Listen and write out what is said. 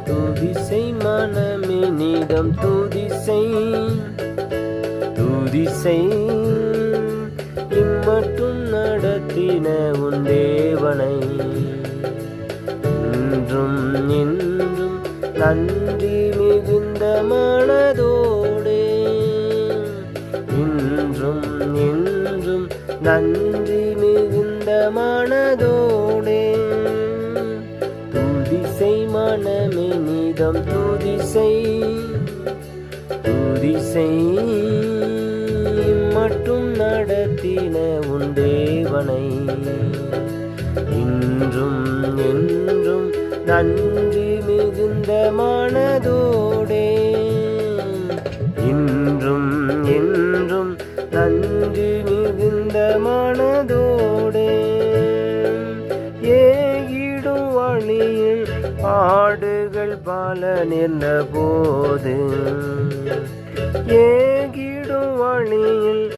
துதிசை மனமே நீதம் துதிசை துதிசை இம்மட்டும் நடத்தின உன் தேவனை இன்றும் இன்றும் நன்றி மிகுந்த மனதோடே இன்றும் இன்றும் நன்றி மிகுந்த மனதோடே துதிசை மனமே நீதம் துதிசை துதிசை மட்டும் நடத்தின உன் தேவனை இன்றும் என்றும் நன்றி மிகுந்த மனதோடே இன்றும் என்றும் நன்றி மிகுந்த மனதோடே ஏகிடும் வழியில் ஆடுகள் பல நின்ற போது